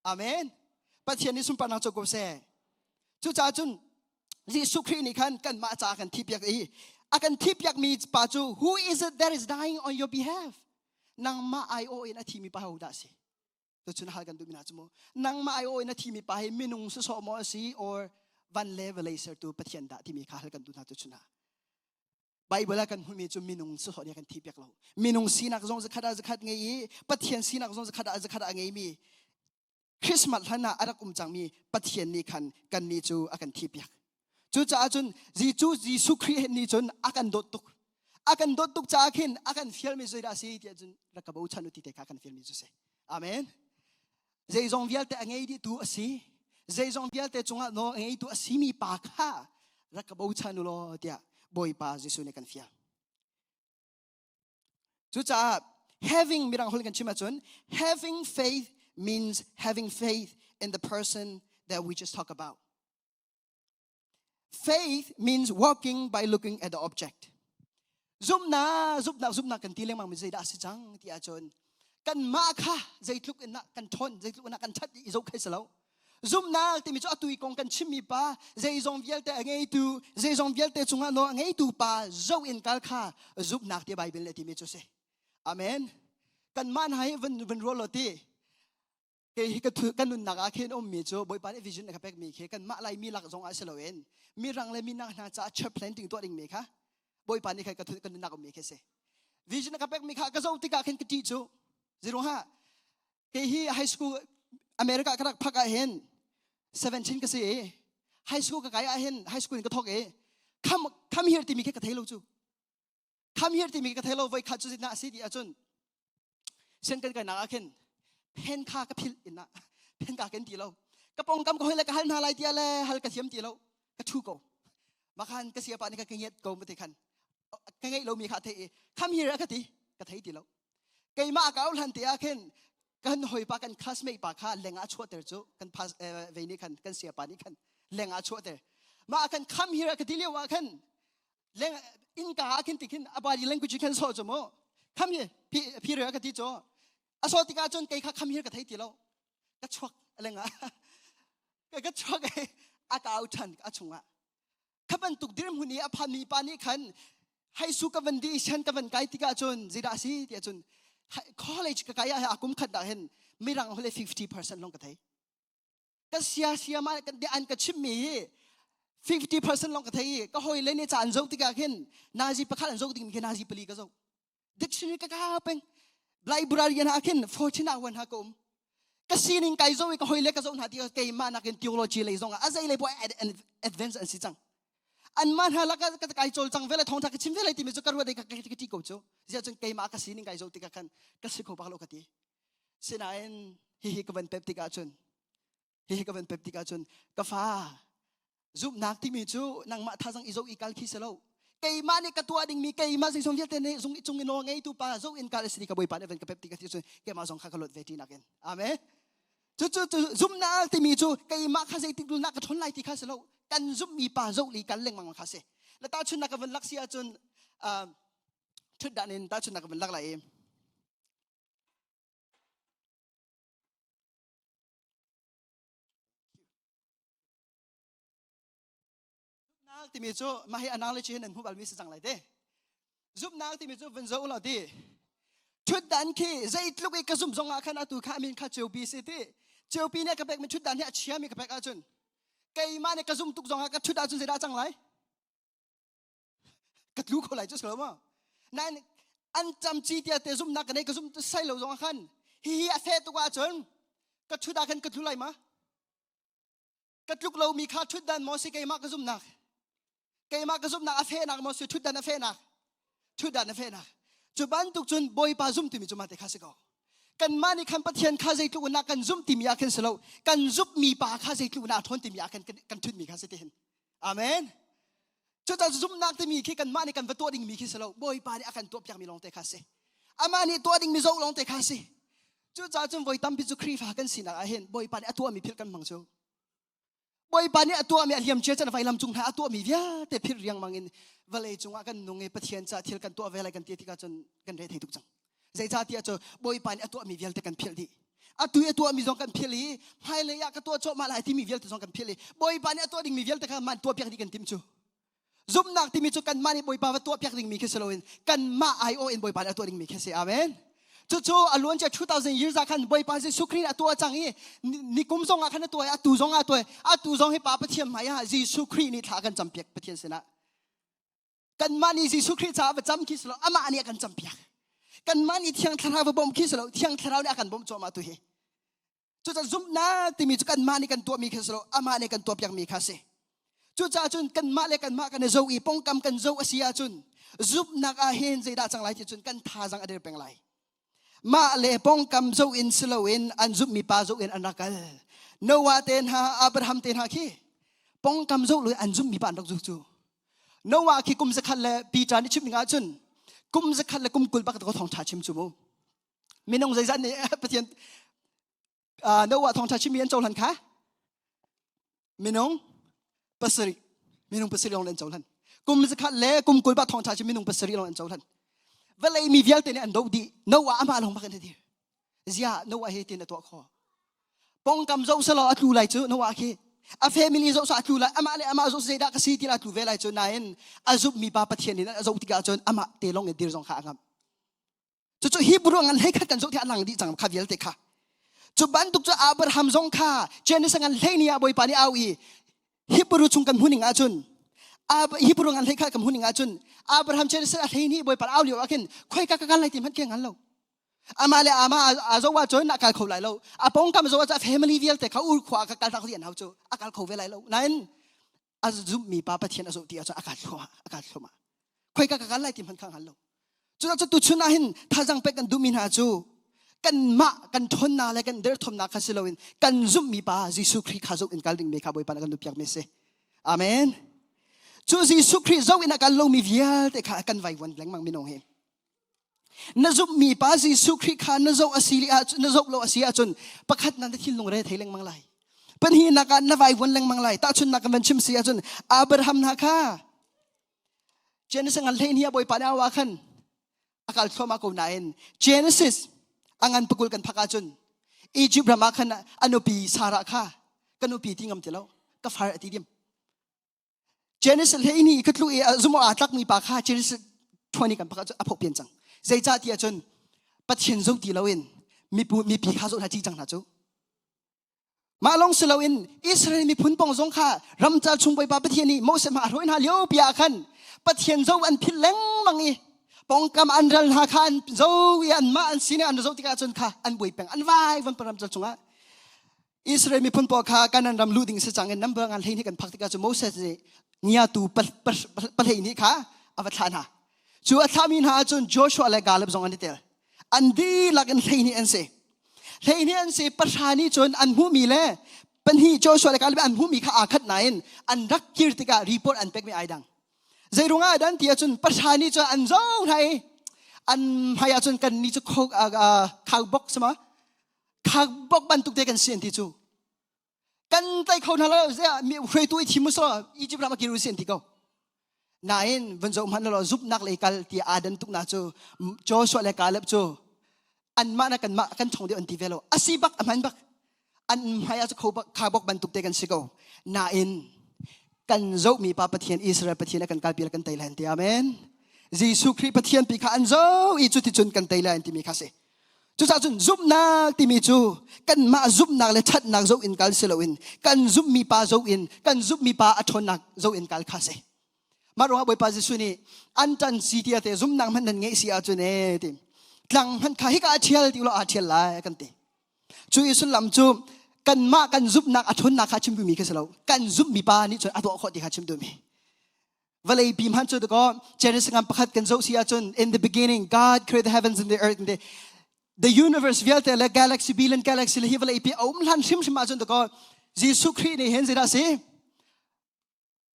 อาเมนปัจจัยนี้สุนปนังจกบเสจุจ้าจุนจีสุครินี่กันมาจ้ากันที่เปียกอากันที่เปียกมีปัจจุ Who is it that is dying on your behalf nang maayo in at himi pahaw dasi to chuna hal kan dumina mo nang maayo in at himi pahay minung so mo si or van level laser to pathian da timi kahal kan duna to chuna Bible kan humi chu minung so dia kan tipiak lo minung sinak zong zakhada zakhat ngei pathian sinak zong zakhada zakhada ngei mi Christmas hana arak chang mi pathian ni kan ni chu akan tipiak chu cha chun Jisu Christ ni chun akan dot tuk cha khin akan fiel mi zoida si ti chun rakabau chanu ti te ka kan fiel mi jose amen zai zong vial te ngei di tu asi zai zong vial te chunga no ngei tu asimi pa kha rakabau chanu lo dia boy pa Jisu ne kan fiel chu cha having mirang hol kan chima chun having faith means having faith in the person that we just talk about. Faith means walking by looking at the object. Zoom na kan tileng mang mizay da si chang ti achon. Kan ma kha zay tluk na kan thon zay tluk na kan chat izok khay salaw. Zoom na ti mi cho atui kong kan chimi pa zay zong viel te ngei tu zay zong viel te chunga no ngei tu pa zo in kal kha zoom na ti Bible le ti mi cho se. Amen. Kan man hai ven rolo ti kay kanun nakakin mi cho boy pan vision nakapek mi ke kan ma lai mi lak zong asaloen mi rang le mi na cha chap planting to ding mi kha boy pan ni kay kanun nak mi ke se vision nakapek mi kha ka zo ti ka ken ti cho 05 kay hi high school America karak phaka hen 17 ka se high school ka kaya hen high school ka thok e come here ti mi ke ka thailo chu come here ti mi ka thailo voi kha chu na si ti achun sen kan ka nakakin pen kha ka phil ina pen ka ken ti lo ka pong kam ko hoi la ka hal na lai tia le hal ka thiam ti lo ka thu ko ma khan ka sia pa ni ka nget ko ma te khan ka ngai lo mi kha the come here ka ti ka thai ti lo kai ma ka ul han ti a khen kan hoi pa kan classmate pa kha lenga chho ter chu kan pas ve ni khan kan sia pa ni khan lenga chho ter ma kan come here ka ti le wa khan leng in ka khen ti khin abari language khan so mo come here pi re ka ti cho aso tika chon kai kha kham hir ka thai ti lo ka chhuak alenga ka chhuak a ka uthan a chunga khaban tuk dirim huni a phani pani khan high school ka van di shan ka van kai tika chon zira si ti chon college ka kaya akum khat da hen mirang hole 50% long ka thai ka sia ma ka de an ka chim mi 50% long ka thai ka hoi le ne chan zo tika khen naji pakhan zo ting mi naji pali ka zo dictionary ka peng library yan akin 14 awan hakom kasining kai zo ka hoile ka zo na ti kay man akin theology le zo nga azai le po advance an si chang an man hala ka kai chol chang vele thong tha ka chim vele ti me zo karwa de ka ti ko cho ja chang kay ma kasining kai zo ti ka kan kasiko pa lo ka ti sinain hi ka ban pep ti ka chun hi ka ban pep ti ka chun ka fa zup nak ti mi chu nang ma tha jang izo ikal khi selo kay mani katua ding mi kay ma sing song viet ne song chung no ngei tu pa zo in kal sri ka boy pa even ka pep ti ka ti kay ma song khakalot veti naken amen chu zum na ti mi chu kay ma kha sei ti na ka thon lai ti kha selo kan zum mi pa zo li kan leng mang kha se la ta chun na ka van lak sia chun thut dan in ta chun na ka van lak la em nak ti mi chu ma hi analogy hen hu bal mi sang lai de zup nak ti mi chu van zo la di thut dan ki zai tluk ka zum zong a khana tu kha min kha cheu pi se ti cheu pi ne ka pek mi thut dan hi a chia mi ka pek a chun kai ma ne ka zum tuk zong a ka thut a chun zai da chang lai ka tlu ko lai chu slo ma nan an cham chi tia te zum nak ne ka zum sai lo zong a khan hi a fe tu wa chun ka thut a khan ka tlu lai ma ka tluk lo mi kha thut dan mo si kai ma ka zum nak kay ma ka zum na afe na mo su thut dan afe na chu ban tuk chun boy pa zum ti mi chu ma te kha se ko kan mani khan pathian kha zai tu na kan zum ti mi ya khan selo kan zup mi pa kha zai tu na thon ti mi ya kan thut mi kha se te hin amen chu ta zum nak ti mi ki kan mani kan va to ding mi ki selo boy pa ni akan to pyak mi long te kha se amani to ding mi zo long te kha se chu cha chun boy tam bi chu khri fa kan sina a hen boy pa ni atua mi phil kan mang chu boy pani atua mi aliam che chan vai lam chung ha atua mi via te phir riang mangin vale chunga kan nunge pathian cha thil kan to vela kan ti ka chon kan re thei tuk chang zai cha ti cho boy pani atua mi vel te kan phil di atua mi zong kan phili hai le ya ka to cho ma lai ti mi vel te zong kan phili boy pani atua ding mi vel te ka man to pyak di kan tim chu zum nak ti mi chu kan mani boy pa wa to pyak ding mi ke seloin kan ma ai o in boy pani atua ding mi ke se amen จู่ๆอล้วนจะ2,000 years กันบ่อยปาจิสุครีนตัวจังอีนี่กุมซองกันตัวตูซองตัวตูซองให้ป้าปะเทียมมาจิสุครีนี่ทากันจำเปียกปะเทียนเสนะกันมานี่จิสุครีจ้าประจำคิสโลอามานี่กันจำเปียกกันมานี่เที่ยงทราวบ่มคิสโลเที่ยงทราวนี่กันบ่มโจมาตุเฮจู่จะซุมนาติมีจุกันมานี่กันตัวมีคิสโลอามานี่กันตัวเปียกมีคาเซจู่จ้าจุนกันมาเลยกันมากันโจอีปงกำกันโจอาเซียจุนซุบนักอาเฮนใจด่าจังไรที่จุนกันทาจังอเดรเป็นไรมาเลปงกำโจอินสโลอินอันซุบมีปาโจอินอันนักลโนวาเตนฮาอับราฮัมเตนฮาคีปงกำโจเลยอันซุบมีปานดอกจูโนวาคีกุมจะขัดเลยปีจานิชิมงาจุนกุมจะขัดเลยกุมกุลปักตะกทองชาชิมจูโมมินงใจจันนี่ปะเทียนโนวาทองชาชิมมีอันโจลันค่ะมินงปัสริมินงปัสริลองเล่นโจลันกุมจะขัดเลยกุมกุลปักทองชาชิมมินงปัสริลองเล่นโจลันเวลามีวิญญาณเตนี่อันโดดีโนวาอามาลงมากันทีเสียโนวาเฮตินตัวคอปงกำโจสลออัตลูไลจูโนวาคีอาเฟมิลีโจสอัตลูไลอามาเลอามาโจเซดากสีติลอัตลูเวไลจูนายนอาจุบมีปาปะเทียนนี่อาจุบติกาจนอามาเตลงเอดิรจงข้างครับจู่ฮิบรูงันให้ขัดกันโจที่อันหลังดีจังขับเยลเตค่ะจู่บันทุกจู่อับราฮัมจงข้าเจนิสังกันเฮนี่อาบอยปานีอาวีฮิบรูจุงกันหุ่นอาจุนฮิบรูงันให้ขัดกันหุ่นอาจุนอับราฮัมเจนิสังเฮนี่บอยปาเอาเลียวอากินค่อยกันอะไรที่มันเกี่ยงกันเราอามาเลอามาอาโจว่าจนนักการเขาไหลเราอาปงกำโจว่าจะเฟมิลี่เวลเตเขาอุขวาการตักเรียนเขาจู่อาการเขาเวลไหลเรานั่นอาจุบมีปาปะเทียนอาจุตีอาจจะอาการเข้ามาค่อยกันอะไรที่มันข้างหันเราจู่จะตุชุนาหินถ้าจังไปกันดูมินหาจู่กันมากันทนนาเลยกันเดินทมนาคาสิโลวินกันจุบมีปาจิสุครีข้าจุอินการดิ่งเมฆาบอยปานักันดูเปียกเมสเซอาเมนจู่จิสุครีจุอินการลงมีเวลเตข้ากันไว้วันแรงมังมินองเฮนจุบมีปาจิสุครีข้านจุบอาศิลิอาจนจุบโลอาศิอาจนประคัดนั้นที่ลงเรทเฮเลงมังไลเป็นฮีนักการนไว้วันแรงมังไลตาชุนนักกันชิมเสียจนอับราฮัมนักข้าเจนสังกันเลนี่บอยปานาวาขันอากาศเข้ามากูนายนเจเนซิสอังันปกุลกันพักอาจุนอียิปต์รามาขันอนุปีสาระข้ากันอนุปีที่งำเจแล้วก็ฟาร์อติดิมเจเนซิสเลนี่ก็รู้จุโมอาตักมีปากข้าเจเนซิส20กันพักอาจุนอภพเปลี่ยนจังใจจ่าที่อาจุนปัจเจนจุตีเราเองมีปีข้าจุนหาจีจังหาจุมาลงสลาวินอิสราเอลมีพุนปองสงข้ารำจัดชุมไปปาปะเทียนี่โมเสสมาหอยนาเลี้ยวปีอาคันปะเทียนเจ้าอันพิเลงมังอีปองกำอันรันหาคันเจ้าอันมาอันซีเนอันเจ้าติกาจนข้าอันบุยเป็งอันวายวันประรำจัดชุงอ่ะอิสราเอลมีพุนปองข้ากันอันรำลูดิ่งเสจังเงินน้ำเบงอันเฮนี่กันพักติกาจนโมเสสเนี่ยตูปะเฮนี่ข้าอวตารจูอัตามินหาจนโจชัวและกาลบจงอันนี้เตลอันดีหลักอันเฮนี่อันเสเฮนี่อันเสประชานิจนอันผู้มีเล่เป็นฮีโจชัวและกาลบอันผู้มีข้าอาคัดไหนอันรักกิรติการีพอร์ตอันเป็กไม่ไอดังใจรุ่งอาดันที่อาจนประชานิจนอันเจ้าไทยอันพยาจนกันนิจโคข้าวบกใช่ไหมข้าวบกบรรทุกเด็กันเสียนที่จูกันไต่เขานั่นแล้วเสียมีใครตัวที่มุสลิมอียิปต์รามากิรุเสียนที่เขานายวันจงมันเราจุบนักเลยกัลที่อาดันตุกนาจูโจชัวและกาลบจูอันมานักันท่องเดียวอันที่เวลาอาศิบักอันมันบักอันพยาจะข้าวบกบรรทุกเด็กันเสียเขานายกันโจมีปาปะเทียนอิสราเอลปะเทียนกันกาลปีละกันไทยแลนด์ที่อาเมนยิสุคริปะเทียนปีข้าอันโจอีจุดที่จุนกันไทยแลนด์ที่มีข้าเสจุดจุนจุบนักที่มีจูกันมาจุบนักเลยชัดนักโจอินกาลเซลวินกันจุบมีปาโจอินกันจุบมีปาอัชนักโจอินกาลข้าเสมารู้ว่าบอยปาจิสุนีอันจันซีที่อาเตจุบนักมันนั่นไงสิอาจุนเอติหลังมันข้าฮิกอาเชียลที่เราอาเชียลไล่กันตีจูอิสุลัมจูกันมากันจุบนักอัชนักข้าชิมดูมีแค่เสลากันจุบมีปานี่จนอัตัวข้อที่ข้าชิมดูมีเวลาพิมพ์ฮันจูดก็เจเนสิงันประคัดกันโจสิอาจน in the beginning God created the heavens and the earth and the universe วิลเตและ galaxy billion galaxy เลยเวลาพิเอามันชิมมาจนก็ยิสุครีนี่เห็นสิได้สิ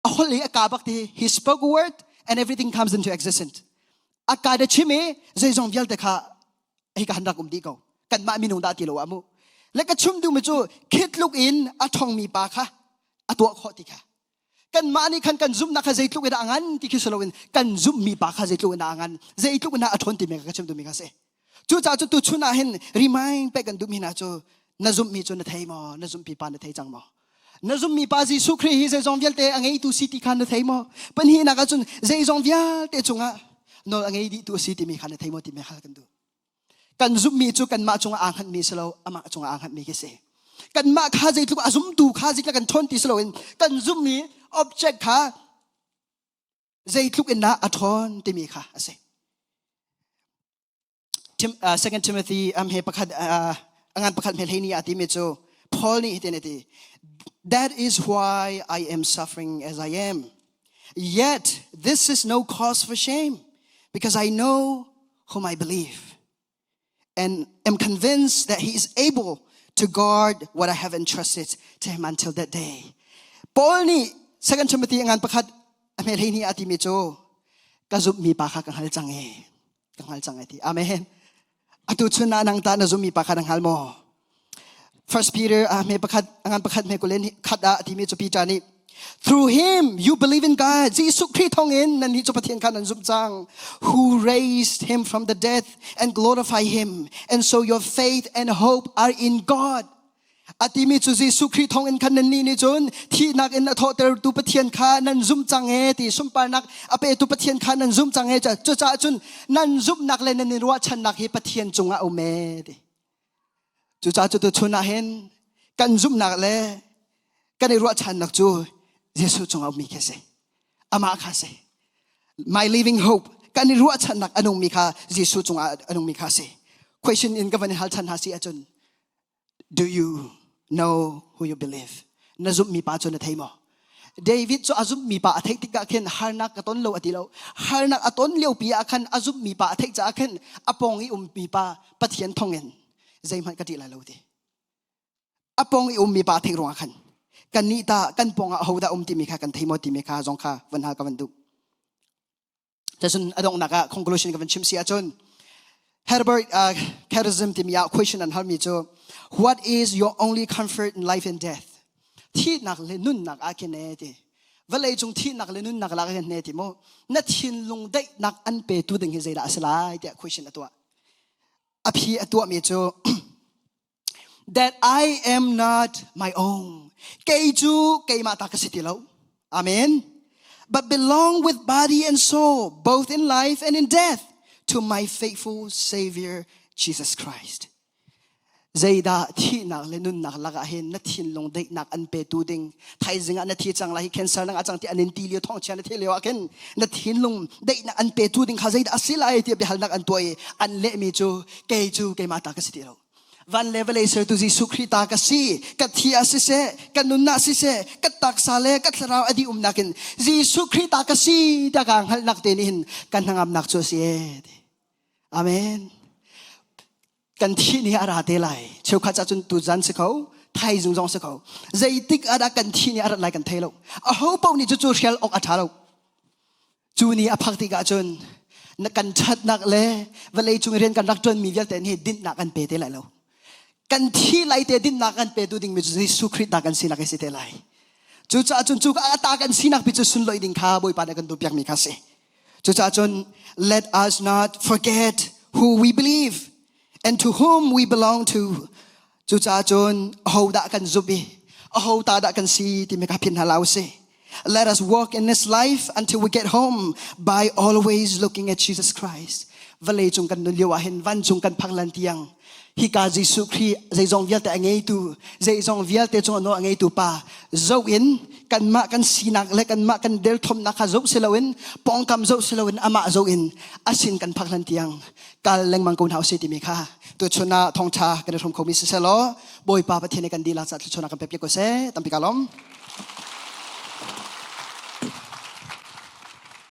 ออกเลยอากาศที่ He spoke a word and everything comes into existence อากาศชิมเจจงวิลเตค่ะให้กันรักดีเขากันมามีนุ่งดาติโลอามุและก็ชุมดูมาจูคิดลูกอินอัทองมีปาค่ะอัตัวข้อที่ค่ะกันมานี่กันซุ่มนักใจลูกเป็นอันที่คิดสโลวินกันซุ่มมีปากใจลูกเป็นอันใจลูกเป็นอัฐนที่มีกันชุมดูมีกันเสจู่จ้าจู่ชุนอาเห็นรีมายไปกันดูมีนะจู่น่าซุ่มมีจู่น่าเทยมอน่าซุ่มปีปานน่าเทยจังมอน่าซุ่มมีปาจิสุครีฮิใจจงวิลเตอังไงตุสิติขันน่าเทยมอเป็นฮีนักจุนใจจงวิลเตจุงอ่ะโนอังไงดิตุสิติมีขันน่าเทยมอที่มีขันกันดู กันซุมมีจูกันมาจงอ่างหันมีสโลอามาจงอ่างหันมีกิเสกันมาข้าใจทุกอาซุมดูข้าใจกันทนติสโลอินกันซุมมี object ข้าใจทุกอินนะอัทอนติมีข้าเส2 Timothy เฮประคัดงานประคัดเมลเฮนีอาติเมโจ Paul นี่เตนติ That is why I am suffering as I am yet this is no cause for shame because I know whom I believe and am convinced that he is able to guard what I have entrusted to him until that day Paul นี่ 2 Timothy งานประคัดเมลเฮนีอาติเมโจกะซุบมีปาคากังหัลจังเอกังหัลจังเอติอาเมนatu chuna nang ta na zumi pakhat ang halmo First Peter me pakhat angan pakhat me kulen khada ti me chu Peter ni through him you believe in God Jesus Christ thong in nan hi chu pathian khan an zum chang who raised him from the death and glorify him and so your faith and hope are in God ati mi chu Jesus Christ thong in khan nan ni ni chun thi nak in a thoter tu pathian kha nan zum chang he ti sum par nak ape tu pathian kha nan zum chang he cha chu cha chun nan zum nak le nan ni ruwa chan nak hi pathian chunga o me ti chu cha chu tu chuna hen kan zum nak le kan ni ruwa chan nak chu Jesus chunga o mi ke se ama kha se my living hope kan ni ruwa chan nak anong mi kha Jesus chunga anong mi kha se question in gavan hal chan ha si achun Do you know who you believe? Nazum mi pa chon athai mo. David so azum mi pa athai tika khen harnak aton lo atilo. Harnak aton leo pi akhan azum mi pa athai cha khen apong i mi pa pathian thongen. Zaiman kati la lo ti. Apong i mi pa athai rong akhan. Kan ni ta kan ponga hoda ti mi kha kan thai mo ti mi kha jong kha van ha ka van du. Tasun adong naka conclusion ka van chim si achon. Herbert charism ti mi question an hal mi cho What is your only comfort in life and death? Thi nak le nun nak akene ti. Valai chung thi nak le nun nak la akene ti mo. Na thin lung dai nak an pe tu ding hi zai da aslai ti question atwa. Aphi atwa mi cho that I am not my own. Kei chu kei ma ta ka siti lo. Amen. But belong with body and soul both in life and in death to my faithful Savior Jesus Christ. Zaida thi nak le nun nak laga hen na thin long dei nak an pe tu ding thai zinga na thi chang lai cancer nang achang ti anin ti lio thong chan the leo ken na thin long dei na an pe tu ding kha zaida asilai ti be hal nak an toi an le mi chu ke mata ka siti ro van level aser tu Jesu Christa ka si ka thi asise ka nun na asise ka tak sale ka thrau adi nakin Jesu Christa ka si ta kang hal nak tenin kan hangam nak chu si amenกันที่นี่อาราเตลัยเชื่อข้าจะจุนตุจันสิเขาไทยจงจงสิเขาใจติกอารากันที่นี่อาราไลกันเทโลอาหูปาวนี่จู่ๆเชียลออกอัฐาโลจูนี่อภักติกาจุนนักกันชัดนักเล่เวลาจุงเรียนกันรักจนมีเวลแต่นี่ดินนักกันเปเตลัยโลกันที่ไลเตดินนักกันเปตุดิ่งมิจุยิสุคริตนักกันสินักเสเตลัยจู่ๆจุนจู่อาตากันสินักปิจุสุนลอยดิ่งข้าบอยปานักกันตุเปียกมีข้าเสจู่ๆจุน let us not forget who we believe and to whom we belong to จุจ้าจนเอาด่ากันจุบีเอาตาด่ากันซีที่ไม่กับพินฮาลาวเซ Let us walk in this life until we get home by always looking at Jesus Christ วันเลยจงกันนุเลียวเห็นวันจงกันพักลันเตียงฮิกาจิสุครีใจจงเวียลแต่ไงตูใจจงเวียลแต่จงโนไงตูป่าเจ้าอินกันมากันสีนักและกันมากันเดลทอมนักเจ้าเสลวินปองคำเจ้าเสลวินอามาเจ้าอินอาศินกันพักลันเตียงการเล็งมังกุนเฮาสิติมีค่ะตัวชนะทองชากันทอมคอมิสเซลบอยป่าประเทศในกันดีลาสัตชนะกันเปียกโกเซตัมปิกาลอม